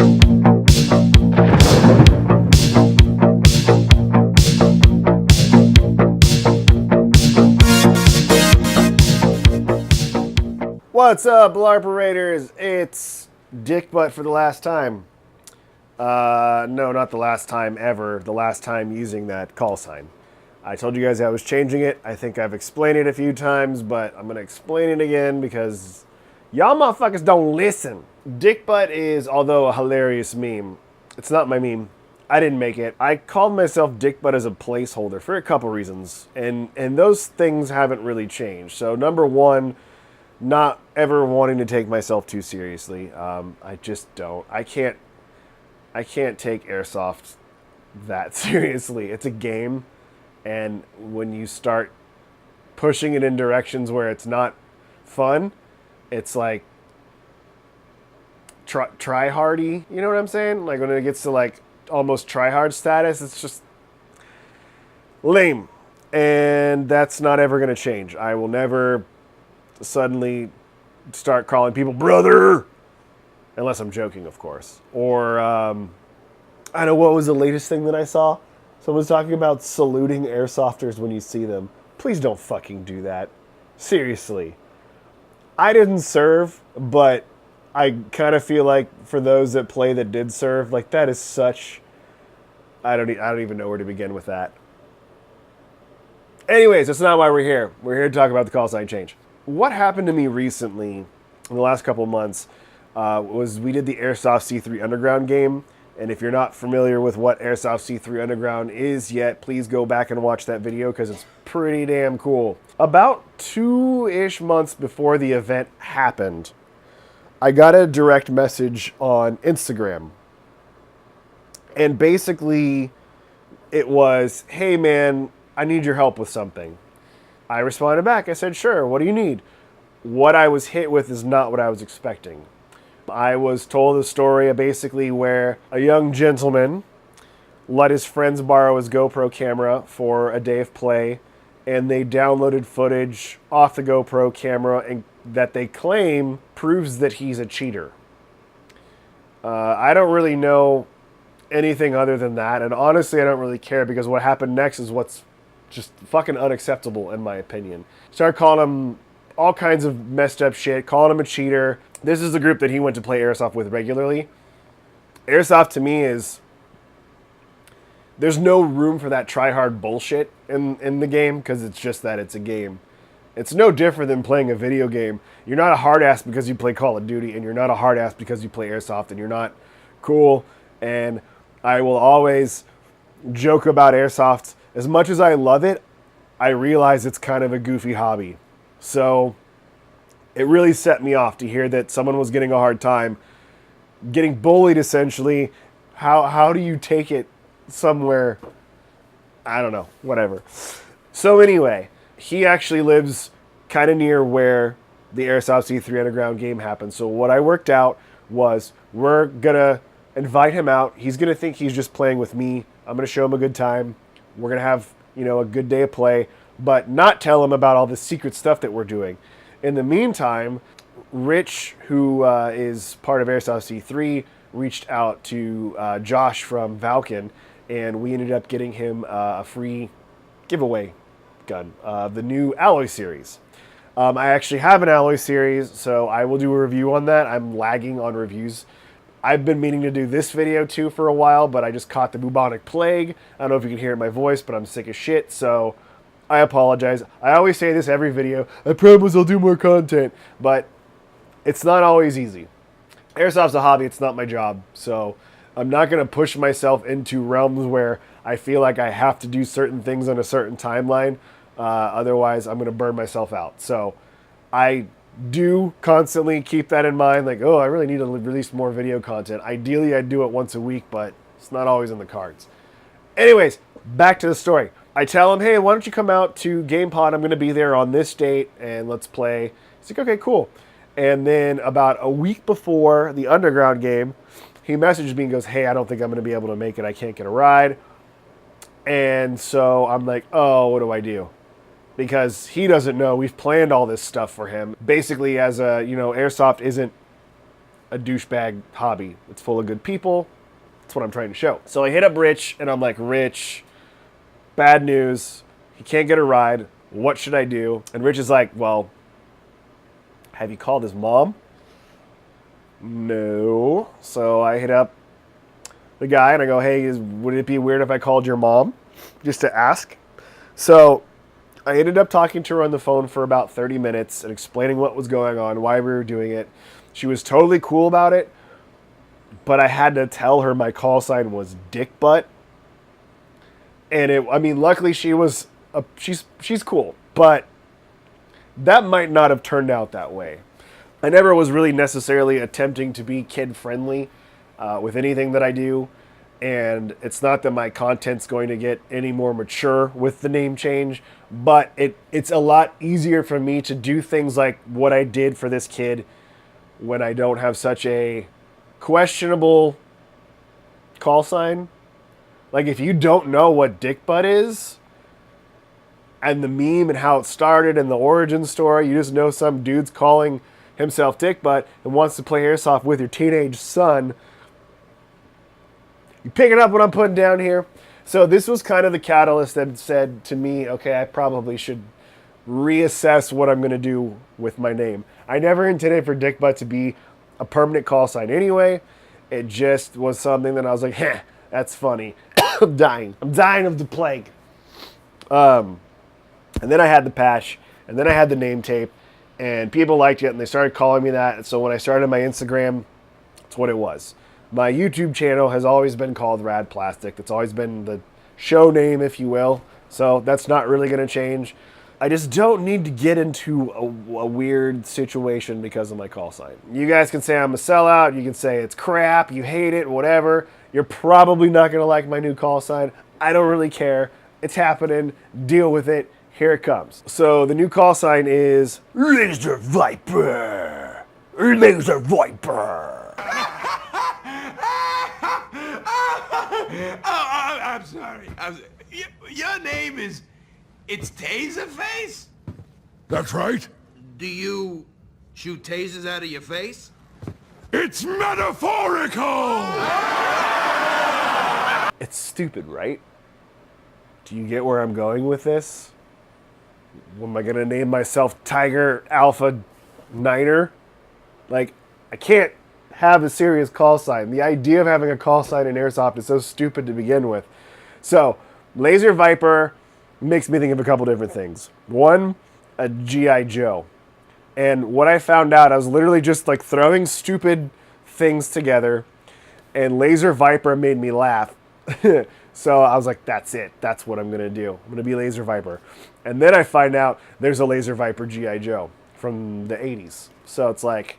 What's up, LARPerators? It's Dick Butt for the last time. No, not the last time ever. The last time using that call sign. I told you guys I was changing it. I think I've explained it a few times, but I'm going to explain it again because y'all motherfuckers don't listen. Dick Butt is, although a hilarious meme, it's not my meme. I didn't make it. I called myself Dick Butt as a placeholder for a couple reasons, and those things haven't really changed. So number one, not ever wanting to take myself too seriously. I just don't. I can't take airsoft that seriously. It's a game, and when you start pushing it in directions where it's not fun, it's like try hardy. You know what I'm saying? Like when it gets to like almost try hard status, it's just lame, and that's not ever going to change. I will never suddenly start calling people brother, unless I'm joking, of course. Or I don't know, what was the latest thing that I saw? Someone was talking about saluting airsofters when you see them. Please don't fucking do that. Seriously. I didn't serve, but I kind of feel like for those that play that did serve, like that is such, I don't even know where to begin with that. Anyways, that's not why we're here. We're here to talk about the call sign change. What happened to me recently, in the last couple of months, was we did the Airsoft C3 Underground game. And if you're not familiar with what Airsoft C3 Underground is yet, please go back and watch that video because it's pretty damn cool. About 2-ish months before the event happened, I got a direct message on Instagram. And basically, it was, hey man, I need your help with something. I responded back. I said, sure, what do you need? What I was hit with is not what I was expecting. I was told a story basically where a young gentleman let his friends borrow his GoPro camera for a day of play, and they downloaded footage off the GoPro camera and that they claim proves that he's a cheater. I don't really know anything other than that, and honestly I don't really care because what happened next is what's just fucking unacceptable in my opinion. Started calling him all kinds of messed up shit, calling him a cheater. This is the group that he went to play Airsoft with regularly. Airsoft to me is, there's no room for that try-hard bullshit in the game because it's just that it's a game. It's no different than playing a video game. You're not a hard-ass because you play Call of Duty, and you're not a hard-ass because you play Airsoft, and you're not cool. And I will always joke about Airsoft. As much as I love it, I realize it's kind of a goofy hobby. So it really set me off to hear that someone was getting a hard time, getting bullied essentially. How do you take it somewhere? I don't know, whatever. So anyway, he actually lives kind of near where the Airsoft C3 Underground game happened. So what I worked out was we're going to invite him out. He's going to think he's just playing with me. I'm going to show him a good time. We're going to have, a good day of play, but not tell him about all the secret stuff that we're doing. In the meantime, Rich, who is part of Airsoft C3, reached out to Josh from Valken, and we ended up getting him a free giveaway gun, the new Alloy series. I actually have an Alloy series, so I will do a review on that. I'm lagging on reviews. I've been meaning to do this video too for a while, but I just caught the bubonic plague. I don't know if you can hear it in my voice, but I'm sick as shit, so I apologize. I always say this every video. I promise I'll do more content, but it's not always easy. Airsoft's a hobby. It's not my job, so I'm not going to push myself into realms where I feel like I have to do certain things on a certain timeline. Otherwise, I'm going to burn myself out. So I do constantly keep that in mind, like, oh, I really need to release more video content. Ideally, I'd do it once a week, but it's not always in the cards. Anyways, back to the story. I tell him, hey, why don't you come out to GamePod? I'm going to be there on this date, and let's play. He's like, okay, cool. And then about a week before the Underground game, he messaged me and goes, hey, I don't think I'm going to be able to make it. I can't get a ride. And so I'm like, oh, what do I do? Because he doesn't know we've planned all this stuff for him. Basically, as a, Airsoft isn't a douchebag hobby. It's full of good people. That's what I'm trying to show. So I hit up Rich, and I'm like, Rich, bad news. He can't get a ride. What should I do? And Rich is like, well, have you called his mom? No. So I hit up the guy, and I go, hey, would it be weird if I called your mom? Just to ask. So I ended up talking to her on the phone for about 30 minutes and explaining what was going on, why we were doing it. She was totally cool about it. But I had to tell her my call sign was Dick Butt. And luckily she's cool, but that might not have turned out that way. I never was really necessarily attempting to be kid friendly with anything that I do. And it's not that my content's going to get any more mature with the name change, but it's a lot easier for me to do things like what I did for this kid when I don't have such a questionable call sign. Like, if you don't know what Dick Butt is, and the meme and how it started and the origin story, you just know some dude's calling himself Dick Butt and wants to play airsoft with your teenage son. You picking up what I'm putting down here? So this was kind of the catalyst that said to me, okay, I probably should reassess what I'm going to do with my name. I never intended for Dick Butt to be a permanent call sign anyway. It just was something that I was like, heh, that's funny. I'm dying of the plague. And then I had the patch, and then I had the name tape, and people liked it, and they started calling me that. And so when I started my Instagram, that's what it was. My YouTube channel has always been called Rad Plastic. It's always been the show name, if you will. So that's not really going to change. I just don't need to get into a weird situation because of my call sign. You guys can say I'm a sellout. You can say it's crap. You hate it, whatever. You're probably not going to like my new call sign. I don't really care. It's happening. Deal with it. Here it comes. So the new call sign is Laser Viper. Laser Viper. I'm sorry. Your name is... It's Taserface? That's right. Do you shoot tasers out of your face? It's metaphorical! It's stupid, right? Do you get where I'm going with this? Am I going to name myself Tiger Alpha Niner? Like, I can't have a serious call sign. The idea of having a call sign in Airsoft is so stupid to begin with. So, Laser Viper makes me think of a couple different things. One, a G.I. Joe. And what I found out, I was literally just like throwing stupid things together, and Laser Viper made me laugh. So I was like, that's it. That's what I'm going to do. I'm going to be Laser Viper. And then I find out there's a Laser Viper G.I. Joe from the 80s. So it's like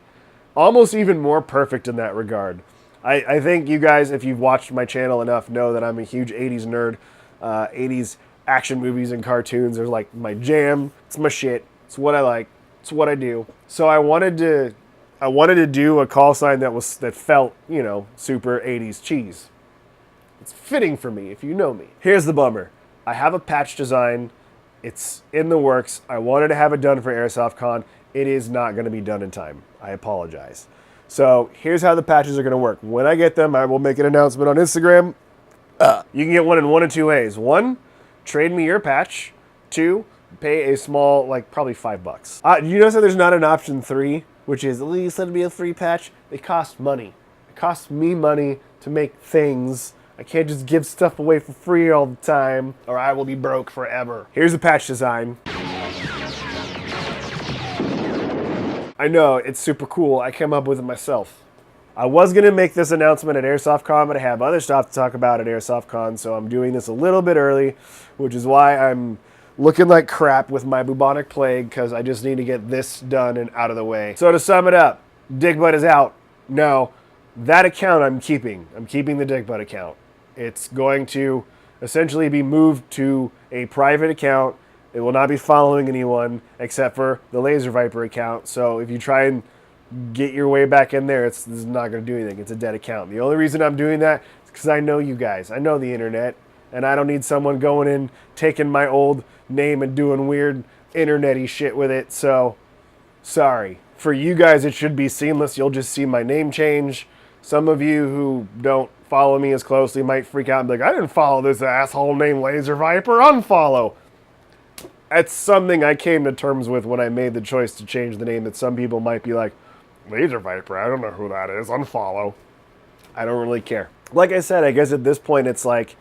almost even more perfect in that regard. I think you guys, if you've watched my channel enough, know that I'm a huge 80s nerd. 80s action movies and cartoons are like my jam. It's my shit. It's what I like. It's what I do. So I wanted to do a call sign that felt, super 80s cheese. It's fitting for me if you know me. Here's the bummer. I have a patch design. It's in the works. I wanted to have it done for Airsoft Con. It is not going to be done in time. I apologize. So here's how the patches are going to work. When I get them, I will make an announcement on Instagram. You can get one in one of two ways. One, trade me your patch. Two, pay a small, probably $5. You notice that there's not an option 3, which is at least let it be a free patch. They cost money. It costs me money to make things. I can't just give stuff away for free all the time, or I will be broke forever. Here's the patch design. I know, it's super cool. I came up with it myself. I was going to make this announcement at Airsoft Con, but I have other stuff to talk about at Airsoft Con, so I'm doing this a little bit early, which is why I'm looking like crap with my bubonic plague, because I just need to get this done and out of the way. So to sum it up, Dick Butt is out. No, that account I'm keeping. I'm keeping the Dick Butt account. It's going to essentially be moved to a private account. It will not be following anyone except for the Laser Viper account. So if you try and get your way back in there, this is not going to do anything. It's a dead account. The only reason I'm doing that is because I know you guys. I know the internet. And I don't need someone going in, taking my old name and doing weird internet-y shit with it. So, sorry. For you guys, it should be seamless. You'll just see my name change. Some of you who don't follow me as closely might freak out and be like, I didn't follow this asshole named Laser Viper. Unfollow. That's something I came to terms with when I made the choice to change the name, that some people might be like, Laser Viper, I don't know who that is. Unfollow. I don't really care. Like I said, I guess at this point it's like,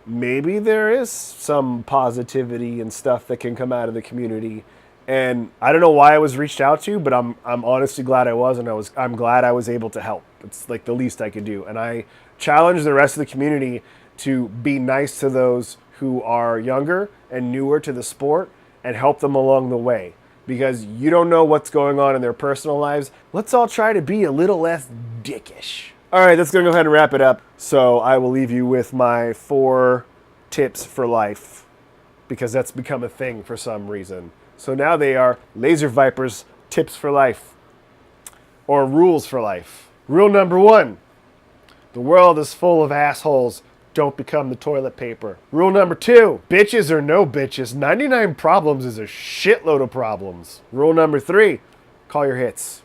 maybe there is some positivity and stuff that can come out of the community. And I don't know why I was reached out to, but I'm honestly glad I was, and I'm glad I was able to help. It's like the least I could do. And I challenge the rest of the community to be nice to those who are younger and newer to the sport and help them along the way, because you don't know what's going on in their personal lives. Let's all try to be a little less dickish. All right, that's going to go ahead and wrap it up. So I will leave you with my 4 tips for life, because that's become a thing for some reason. So now they are Laser Viper's tips for life, or rules for life. Rule number 1, the world is full of assholes. Don't become the toilet paper. Rule number 2, bitches or no bitches, 99 problems is a shitload of problems. Rule number 3, call your hits.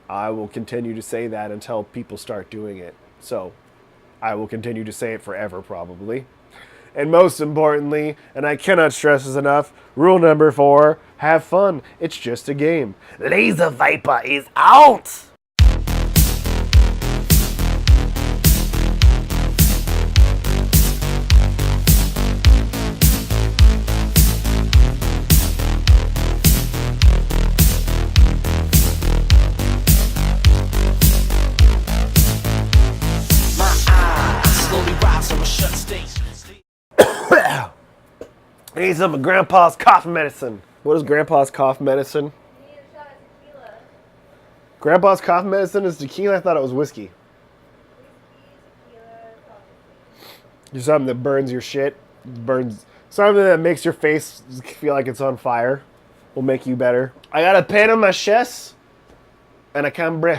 I will continue to say that until people start doing it. So I will continue to say it forever, probably. And most importantly, and I cannot stress this enough, rule number 4, have fun. It's just a game. Laser Viper is out! I need some of Grandpa's cough medicine. What is Grandpa's cough medicine? You need a shot of tequila. Grandpa's cough medicine is tequila? I thought it was whiskey. Whiskey, tequila, coffee. You're something that burns your shit. Burns something that makes your face feel like it's on fire. Will make you better. I got a pain on my chest and I can't breathe.